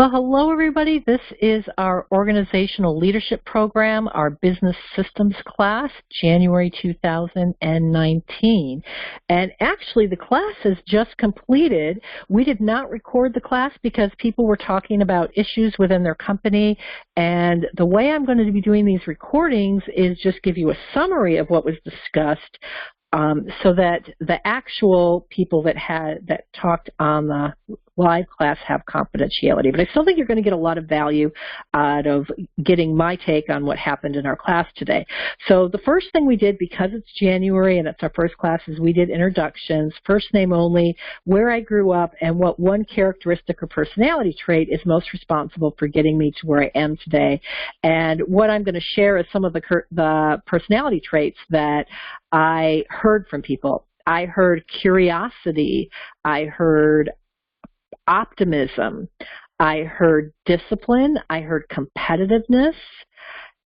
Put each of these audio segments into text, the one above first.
Well, hello, everybody. This is our Organizational Leadership Program, our Business Systems class, January 2019. And actually, the class has just completed. We did not record the class because people were talking about issues within their company. And the way I'm going to be doing these recordings is just give you a summary of what was discussed, so that the actual people that talked on the live class have confidentiality. But I still think you're going to get a lot of value out of getting my take on what happened in our class today. So the first thing we did, because it's January and it's our first class, is we did introductions, first name only, where I grew up, and what one characteristic or personality trait is most responsible for getting me to where I am today. And what I'm going to share is some of the personality traits that I heard from people. I heard curiosity. I heard optimism. I heard discipline. I heard competitiveness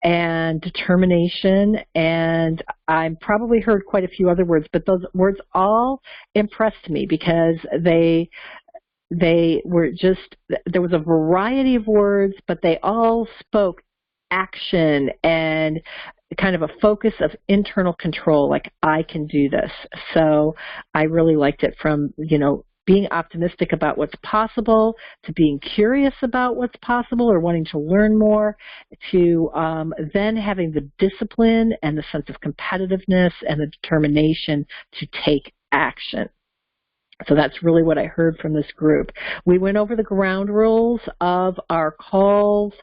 and determination, and I probably heard quite a few other words, but those words all impressed me because they were just, there was a variety of words, but they all spoke action and kind of a focus of internal control, like I can do this. So I really liked it, from, being optimistic about what's possible, to being curious about what's possible or wanting to learn more, to then having the discipline and the sense of competitiveness and the determination to take action. So that's really what I heard from this group. We went over the ground rules of our calls.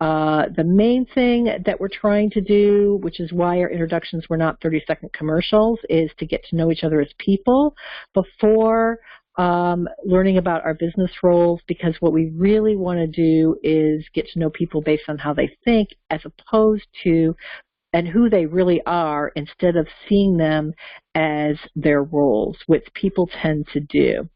The main thing that we're trying to do, which is why our introductions were not 30-second commercials, is to get to know each other as people before learning about our business roles, because what we really want to do is get to know people based on how they think as opposed to and who they really are, instead of seeing them as their roles, which people tend to do.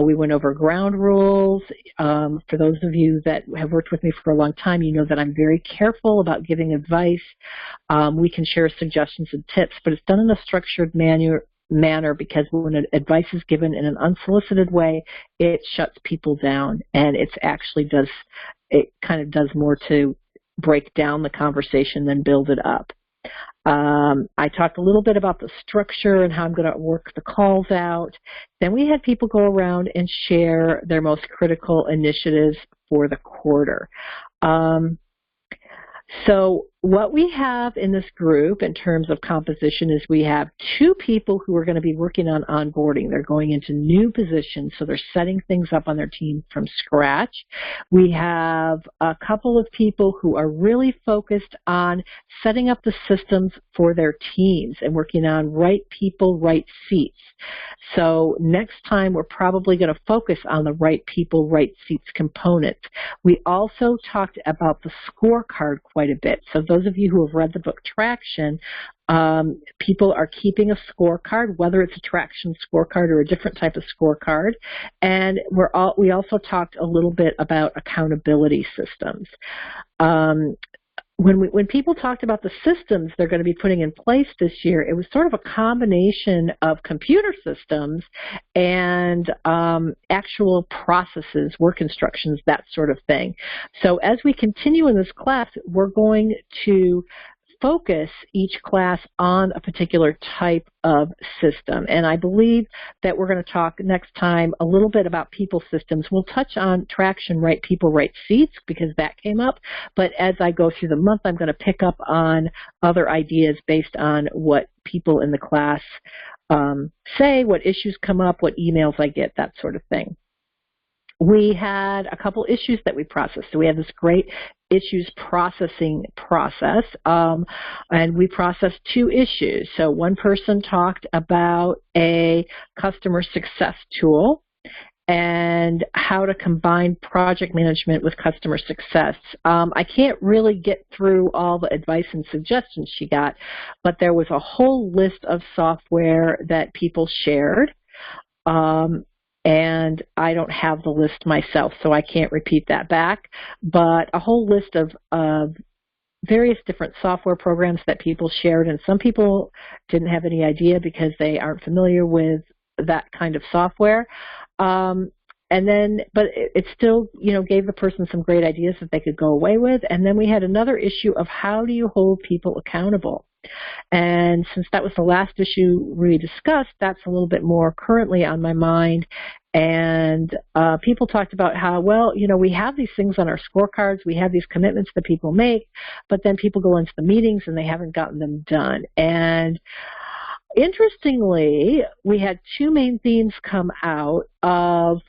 We went over ground rules. For those of you that have worked with me for a long time, you know that I'm very careful about giving advice. We can share suggestions and tips, but it's done in a structured manner, because when advice is given in an unsolicited way, it shuts people down, and it kind of does more to break down the conversation than build it up. I talked a little bit about the structure and how I'm going to work the calls out. Then we had people go around and share their most critical initiatives for the quarter. So what we have in this group in terms of composition is we have two people who are going to be working on onboarding. They're going into new positions, so they're setting things up on their team from scratch. We have a couple of people who are really focused on setting up the systems for their teams and working on right people, right seats. So next time we're probably going to focus on the right people, right seats component. We also talked about the scorecard quite a bit. So those of you who have read the book Traction, people are keeping a scorecard, whether it's a Traction scorecard or a different type of scorecard. And we also talked a little bit about accountability systems. When people talked about the systems they're going to be putting in place this year, it was sort of a combination of computer systems and actual processes, work instructions, that sort of thing. So as we continue in this class, we're going to focus each class on a particular type of system. And I believe that we're going to talk next time a little bit about people systems. We'll touch on Traction, right people, right seats, because that came up. But as I go through the month, I'm going to pick up on other ideas based on what people in the class say, what issues come up, what emails I get, that sort of thing. We had a couple issues that we processed. So we had this great issues processing process, and we processed two issues. So one person talked about a customer success tool and how to combine project management with customer success. I can't really get through all the advice and suggestions she got, but there was a whole list of software that people shared. And I don't have the list myself, so I can't repeat that back, but a whole list of various different software programs that people shared, and some people didn't have any idea because they aren't familiar with that kind of software. And then, but it still, gave the person some great ideas that they could go away with. And then we had another issue of how do you hold people accountable? And since that was the last issue we discussed, that's a little bit more currently on my mind. And people talked about how, well, we have these things on our scorecards, we have these commitments that people make, but then people go into the meetings and they haven't gotten them done. And interestingly, we had two main themes come out of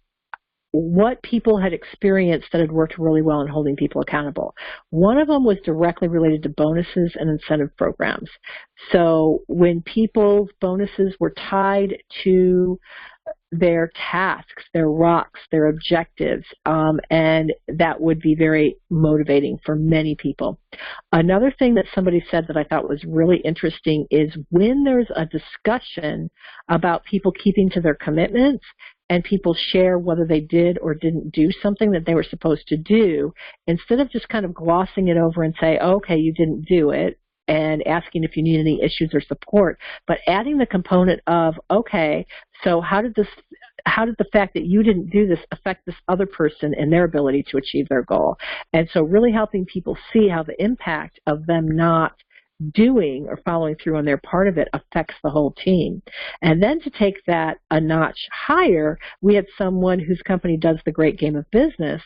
what people had experienced that had worked really well in holding people accountable. One of them was directly related to bonuses and incentive programs. So when people's bonuses were tied to their tasks, their rocks, their objectives, and that would be very motivating for many people. Another thing that somebody said that I thought was really interesting is when there's a discussion about people keeping to their commitments and people share whether they did or didn't do something that they were supposed to do, instead of just kind of glossing it over and say, okay, you didn't do it, and asking if you need any issues or support, but adding the component of, okay, so how did the fact that you didn't do this affect this other person and their ability to achieve their goal? And so really helping people see how the impact of them not doing or following through on their part of it affects the whole team. And then to take that a notch higher, we had someone whose company does the great game of business,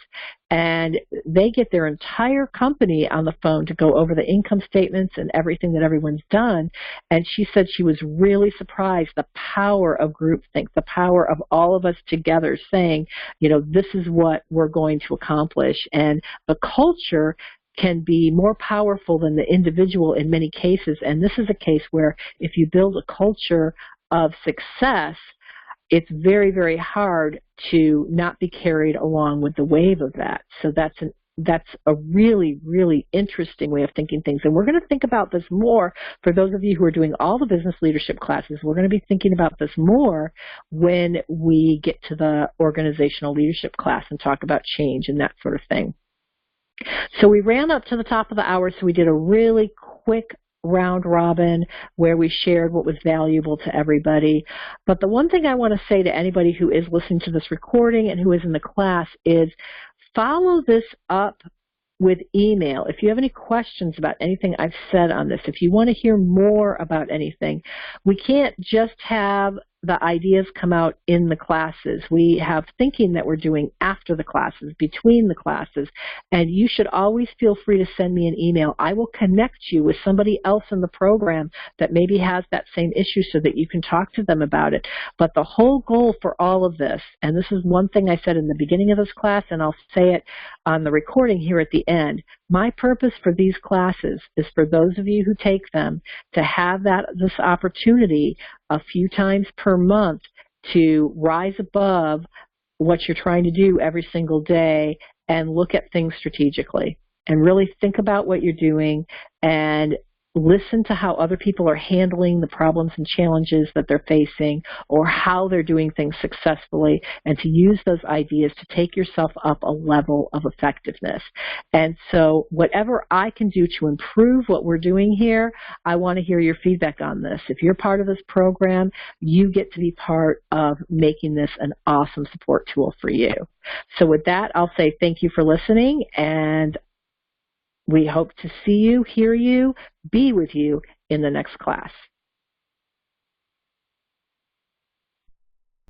and they get their entire company on the phone to go over the income statements and everything that everyone's done. And she said she was really surprised the power of groupthink, the power of all of us together saying, this is what we're going to accomplish. And the culture can be more powerful than the individual in many cases. And this is a case where if you build a culture of success, it's very, very hard to not be carried along with the wave of that. So that's a really, really interesting way of thinking things. And we're going to think about this more for those of you who are doing all the business leadership classes. We're going to be thinking about this more when we get to the organizational leadership class and talk about change and that sort of thing. So we ran up to the top of the hour, so we did a really quick round robin where we shared what was valuable to everybody. But the one thing I want to say to anybody who is listening to this recording and who is in the class is follow this up with email. If you have any questions about anything I've said on this, if you want to hear more about anything, we can't just have the ideas come out in the classes. We have thinking that we're doing after the classes, between the classes, and you should always feel free to send me an email. I will connect you with somebody else in the program that maybe has that same issue so that you can talk to them about it. But the whole goal for all of this, and this is one thing I said in the beginning of this class, and I'll say it on the recording here at the end, my purpose for these classes is for those of you who take them to have this opportunity a few times per month to rise above what you're trying to do every single day and look at things strategically and really think about what you're doing and listen to how other people are handling the problems and challenges that they're facing or how they're doing things successfully, and to use those ideas to take yourself up a level of effectiveness. And so whatever I can do to improve what we're doing here, I want to hear your feedback on this. If you're part of this program, you get to be part of making this an awesome support tool for you. So with that, I'll say thank you for listening, and we hope to see you, hear you, be with you in the next class.